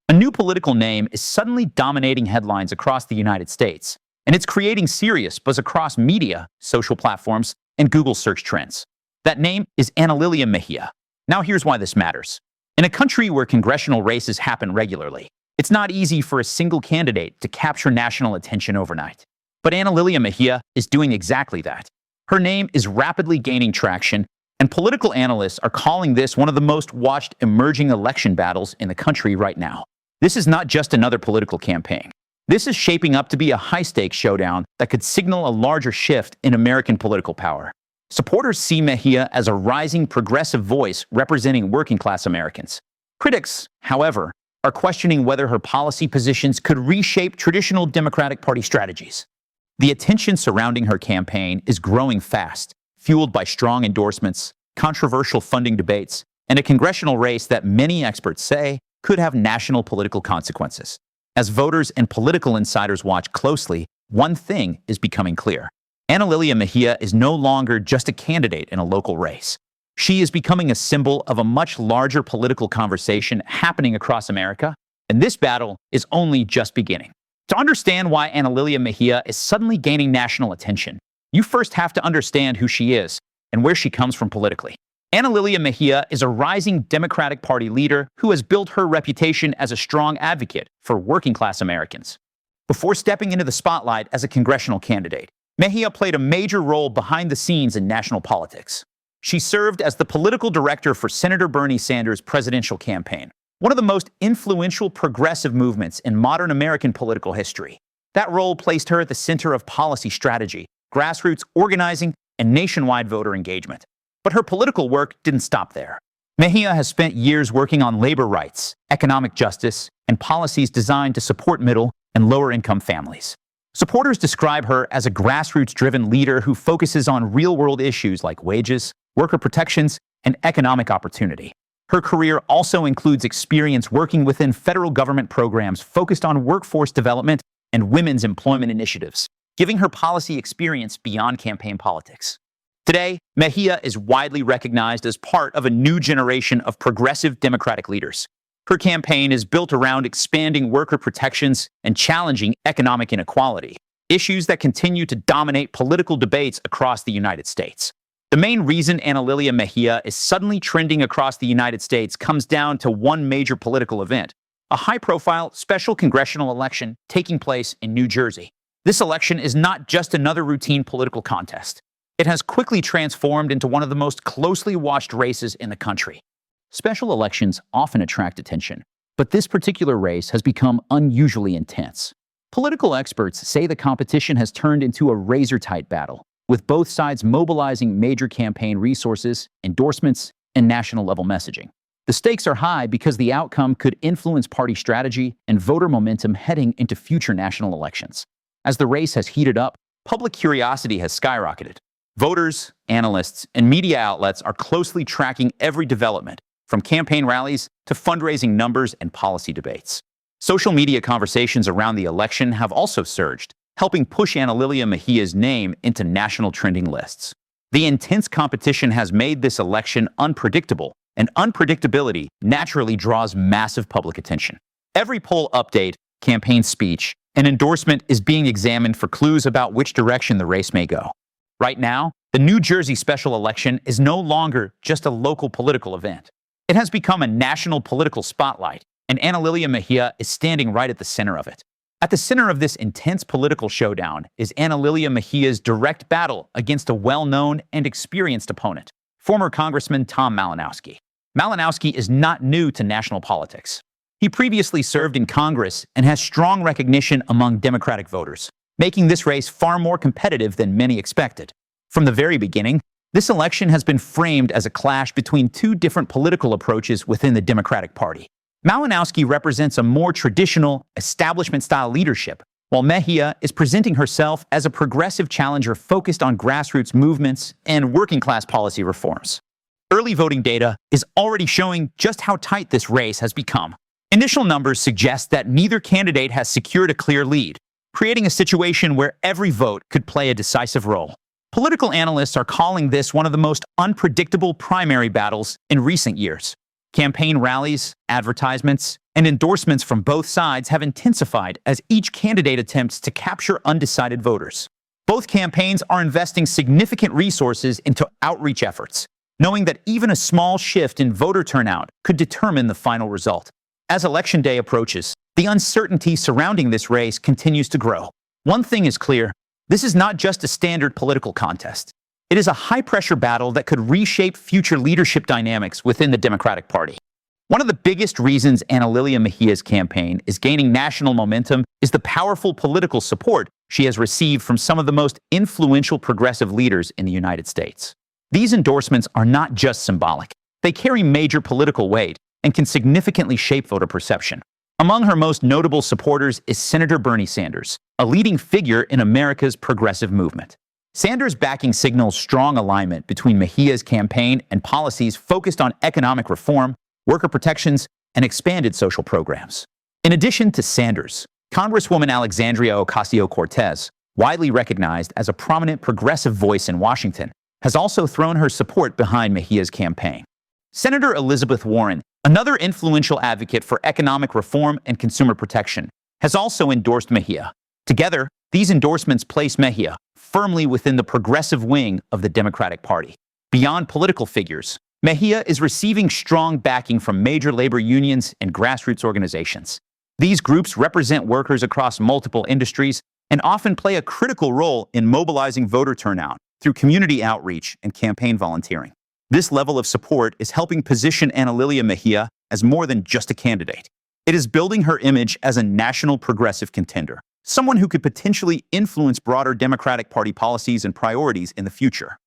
A new political name is suddenly dominating headlines across the United States, and it's creating serious buzz across media, social platforms, and Google search trends. That name is Analilia Mejia. Now here's why this matters. In a country where congressional races happen regularly, it's not easy for a single candidate to capture national attention overnight. But Analilia Mejia is doing exactly that. Her name is rapidly gaining traction, and political analysts are calling this one of the most watched emerging election battles in the country right now. This is not just another political campaign. This is shaping up to be a high-stakes showdown that could signal a larger shift in American political power. Supporters see Mejia as a rising progressive voice representing working-class Americans. Critics, however, are questioning whether her policy positions could reshape traditional Democratic Party strategies. The attention surrounding her campaign is growing fast, fueled by strong endorsements, controversial funding debates, and a congressional race that many experts say could have national political consequences. As voters and political insiders watch closely, one thing is becoming clear. Analilia Mejia is no longer just a candidate in a local race. She is becoming a symbol of a much larger political conversation happening across America, and this battle is only just beginning. To understand why Analilia Mejia is suddenly gaining national attention, you first have to understand who she is and where she comes from politically. Analilia Mejia is a rising Democratic Party leader who has built her reputation as a strong advocate for working-class Americans. Before stepping into the spotlight as a congressional candidate, Mejia played a major role behind the scenes in national politics. She served as the political director for Senator Bernie Sanders' presidential campaign, one of the most influential progressive movements in modern American political history. That role placed her at the center of policy strategy, grassroots organizing, and nationwide voter engagement. But her political work didn't stop there. Mejia has spent years working on labor rights, economic justice, and policies designed to support middle and lower-income families. Supporters describe her as a grassroots-driven leader who focuses on real-world issues like wages, worker protections, and economic opportunity. Her career also includes experience working within federal government programs focused on workforce development and women's employment initiatives, giving her policy experience beyond campaign politics. Today, Mejia is widely recognized as part of a new generation of progressive Democratic leaders. Her campaign is built around expanding worker protections and challenging economic inequality, issues that continue to dominate political debates across the United States. The main reason Analilia Mejia is suddenly trending across the United States comes down to one major political event, a high-profile special congressional election taking place in New Jersey. This election is not just another routine political contest. It has quickly transformed into one of the most closely watched races in the country. Special elections often attract attention, but this particular race has become unusually intense. Political experts say the competition has turned into a razor-tight battle, with both sides mobilizing major campaign resources, endorsements, and national-level messaging. The stakes are high because the outcome could influence party strategy and voter momentum heading into future national elections. As the race has heated up, public curiosity has skyrocketed. Voters, analysts, and media outlets are closely tracking every development, from campaign rallies to fundraising numbers and policy debates. Social media conversations around the election have also surged, helping push Analilia Mejia's name into national trending lists. The intense competition has made this election unpredictable, and unpredictability naturally draws massive public attention. Every poll update, campaign speech, and endorsement is being examined for clues about which direction the race may go. Right now, the New Jersey special election is no longer just a local political event. It has become a national political spotlight, and Analilia Mejia is standing right at the center of it. At the center of this intense political showdown is Analilia Mejia's direct battle against a well-known and experienced opponent, former Congressman Tom Malinowski. Malinowski is not new to national politics. He previously served in Congress and has strong recognition among Democratic voters, making this race far more competitive than many expected. From the very beginning, this election has been framed as a clash between two different political approaches within the Democratic Party. Malinowski represents a more traditional, establishment-style leadership, while Mejia is presenting herself as a progressive challenger focused on grassroots movements and working-class policy reforms. Early voting data is already showing just how tight this race has become. Initial numbers suggest that neither candidate has secured a clear lead, creating a situation where every vote could play a decisive role. Political analysts are calling this one of the most unpredictable primary battles in recent years. Campaign rallies, advertisements, and endorsements from both sides have intensified as each candidate attempts to capture undecided voters. Both campaigns are investing significant resources into outreach efforts, knowing that even a small shift in voter turnout could determine the final result. As Election Day approaches, the uncertainty surrounding this race continues to grow. One thing is clear: this is not just a standard political contest. It is a high-pressure battle that could reshape future leadership dynamics within the Democratic Party. One of the biggest reasons Analilia Mejia's campaign is gaining national momentum is the powerful political support she has received from some of the most influential progressive leaders in the United States. These endorsements are not just symbolic. They carry major political weight and can significantly shape voter perception. Among her most notable supporters is Senator Bernie Sanders, a leading figure in America's progressive movement. Sanders' backing signals strong alignment between Mejia's campaign and policies focused on economic reform, worker protections, and expanded social programs. In addition to Sanders, Congresswoman Alexandria Ocasio-Cortez, widely recognized as a prominent progressive voice in Washington, has also thrown her support behind Mejia's campaign. Senator Elizabeth Warren, another influential advocate for economic reform and consumer protection, has also endorsed Mejia. Together, these endorsements place Mejia firmly within the progressive wing of the Democratic Party. Beyond political figures, Mejia is receiving strong backing from major labor unions and grassroots organizations. These groups represent workers across multiple industries and often play a critical role in mobilizing voter turnout through community outreach and campaign volunteering. This level of support is helping position Analilia Mejia as more than just a candidate. It is building her image as a national progressive contender, someone who could potentially influence broader Democratic Party policies and priorities in the future.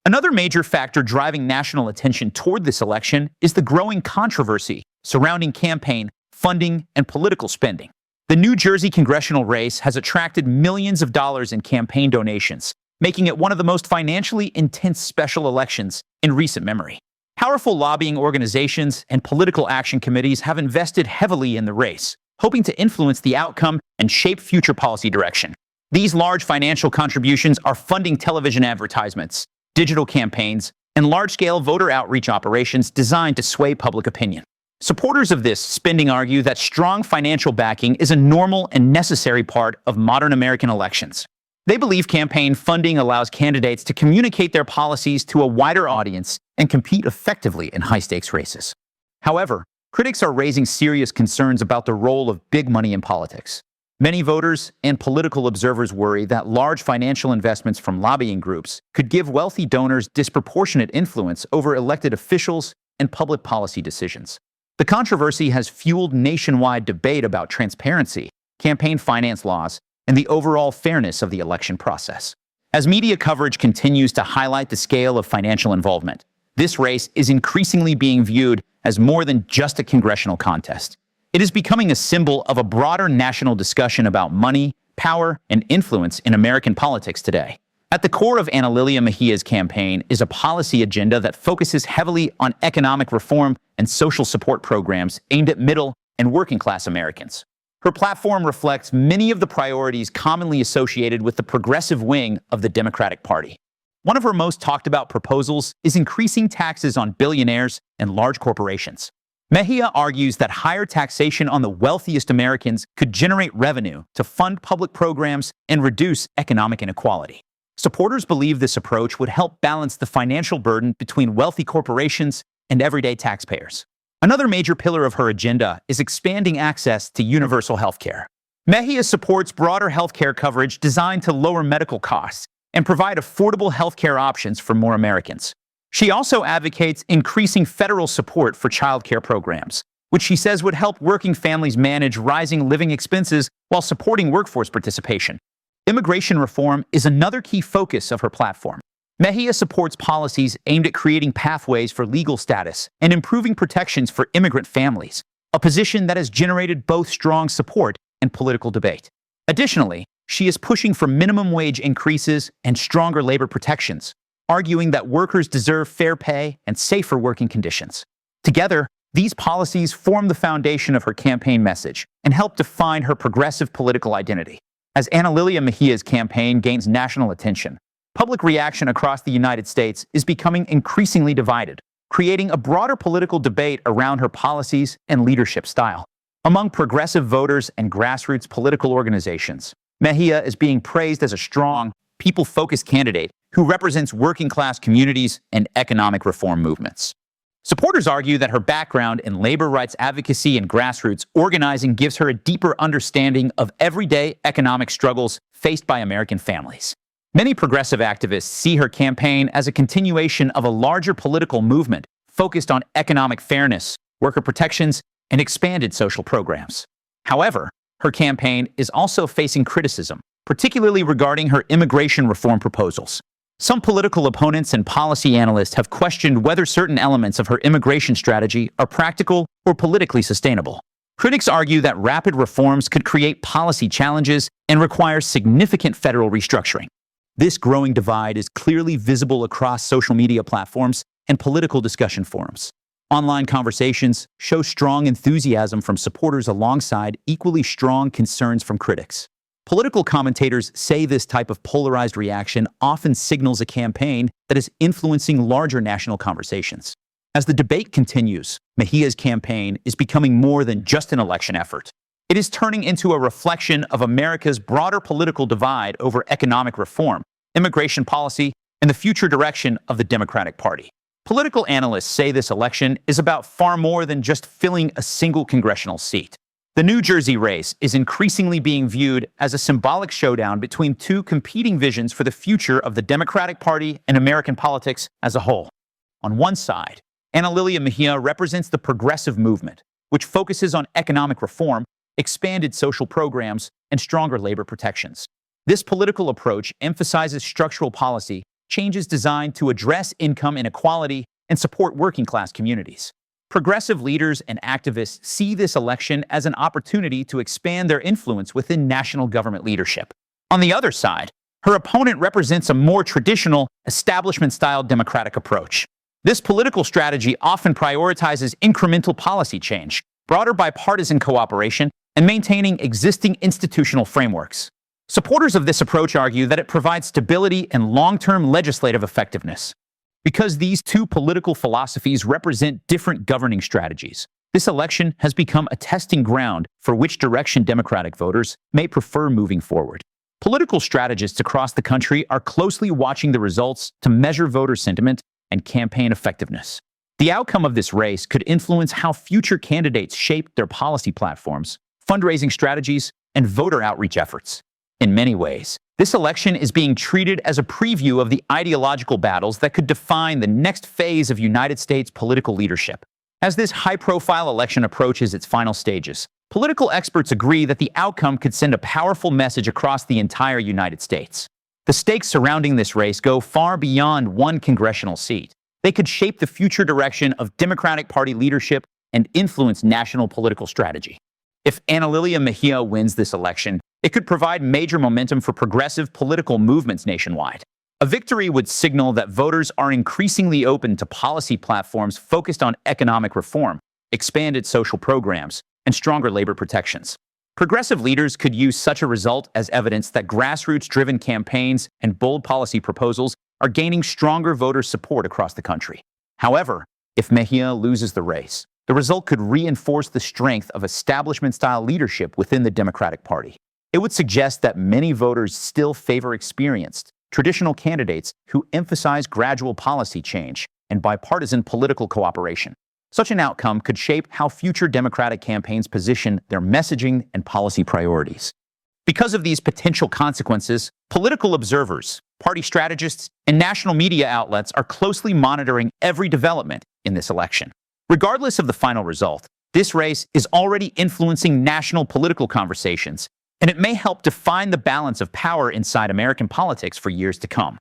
Another major factor driving national attention toward this election is the growing controversy surrounding campaign funding and political spending. The New Jersey congressional race has attracted millions of dollars in campaign donations, making it one of the most financially intense special elections in recent memory. Powerful lobbying organizations and political action committees have invested heavily in the race, hoping to influence the outcome and shape future policy direction. These large financial contributions are funding television advertisements, digital campaigns, and large-scale voter outreach operations designed to sway public opinion. Supporters of this spending argue that strong financial backing is a normal and necessary part of modern American elections. They believe campaign funding allows candidates to communicate their policies to a wider audience and compete effectively in high-stakes races. However, critics are raising serious concerns about the role of big money in politics. Many voters and political observers worry that large financial investments from lobbying groups could give wealthy donors disproportionate influence over elected officials and public policy decisions. The controversy has fueled nationwide debate about transparency, campaign finance laws, and the overall fairness of the election process. As media coverage continues to highlight the scale of financial involvement, this race is increasingly being viewed as more than just a congressional contest. It is becoming a symbol of a broader national discussion about money, power, and influence in American politics today. At the core of Analilia Mejia's campaign is a policy agenda that focuses heavily on economic reform and social support programs aimed at middle and working-class Americans. Her platform reflects many of the priorities commonly associated with the progressive wing of the Democratic Party. One of her most talked about proposals is increasing taxes on billionaires and large corporations. Mejia argues that higher taxation on the wealthiest Americans could generate revenue to fund public programs and reduce economic inequality. Supporters believe this approach would help balance the financial burden between wealthy corporations and everyday taxpayers. Another major pillar of her agenda is expanding access to universal health care. Mejia supports broader health care coverage designed to lower medical costs and provide affordable health care options for more Americans. She also advocates increasing federal support for child care programs, which she says would help working families manage rising living expenses while supporting workforce participation. Immigration reform is another key focus of her platform. Mejia supports policies aimed at creating pathways for legal status and improving protections for immigrant families, a position that has generated both strong support and political debate. Additionally, she is pushing for minimum wage increases and stronger labor protections, arguing that workers deserve fair pay and safer working conditions. Together, these policies form the foundation of her campaign message and help define her progressive political identity. As Analilia Mejia's campaign gains national attention, public reaction across the United States is becoming increasingly divided, creating a broader political debate around her policies and leadership style. Among progressive voters and grassroots political organizations, Mejia is being praised as a strong, people-focused candidate who represents working-class communities and economic reform movements. Supporters argue that her background in labor rights advocacy and grassroots organizing gives her a deeper understanding of everyday economic struggles faced by American families. Many progressive activists see her campaign as a continuation of a larger political movement focused on economic fairness, worker protections, and expanded social programs. However, her campaign is also facing criticism, particularly regarding her immigration reform proposals. Some political opponents and policy analysts have questioned whether certain elements of her immigration strategy are practical or politically sustainable. Critics argue that rapid reforms could create policy challenges and require significant federal restructuring. This growing divide is clearly visible across social media platforms and political discussion forums. Online conversations show strong enthusiasm from supporters alongside equally strong concerns from critics. Political commentators say this type of polarized reaction often signals a campaign that is influencing larger national conversations. As the debate continues, Mejia's campaign is becoming more than just an election effort. It is turning into a reflection of America's broader political divide over economic reform, immigration policy, and the future direction of the Democratic Party. Political analysts say this election is about far more than just filling a single congressional seat. The New Jersey race is increasingly being viewed as a symbolic showdown between two competing visions for the future of the Democratic Party and American politics as a whole. On one side, Analilia Mejia represents the progressive movement, which focuses on economic reform, expanded social programs, and stronger labor protections. This political approach emphasizes structural policy, changes designed to address income inequality, and support working-class communities. Progressive leaders and activists see this election as an opportunity to expand their influence within national government leadership. On the other side, her opponent represents a more traditional, establishment-style Democratic approach. This political strategy often prioritizes incremental policy change, broader bipartisan cooperation, and maintaining existing institutional frameworks. Supporters of this approach argue that it provides stability and long-term legislative effectiveness. Because these two political philosophies represent different governing strategies, this election has become a testing ground for which direction Democratic voters may prefer moving forward. Political strategists across the country are closely watching the results to measure voter sentiment and campaign effectiveness. The outcome of this race could influence how future candidates shape their policy platforms, fundraising strategies, and voter outreach efforts. In many ways, this election is being treated as a preview of the ideological battles that could define the next phase of United States political leadership. As this high-profile election approaches its final stages, political experts agree that the outcome could send a powerful message across the entire United States. The stakes surrounding this race go far beyond one congressional seat. They could shape the future direction of Democratic Party leadership and influence national political strategy. If Analilia Mejia wins this election, it could provide major momentum for progressive political movements nationwide. A victory would signal that voters are increasingly open to policy platforms focused on economic reform, expanded social programs, and stronger labor protections. Progressive leaders could use such a result as evidence that grassroots-driven campaigns and bold policy proposals are gaining stronger voter support across the country. However, if Mejia loses the race, the result could reinforce the strength of establishment-style leadership within the Democratic Party. It would suggest that many voters still favor experienced, traditional candidates who emphasize gradual policy change and bipartisan political cooperation. Such an outcome could shape how future Democratic campaigns position their messaging and policy priorities. Because of these potential consequences, political observers, party strategists, and national media outlets are closely monitoring every development in this election. Regardless of the final result, this race is already influencing national political conversations, and it may help define the balance of power inside American politics for years to come.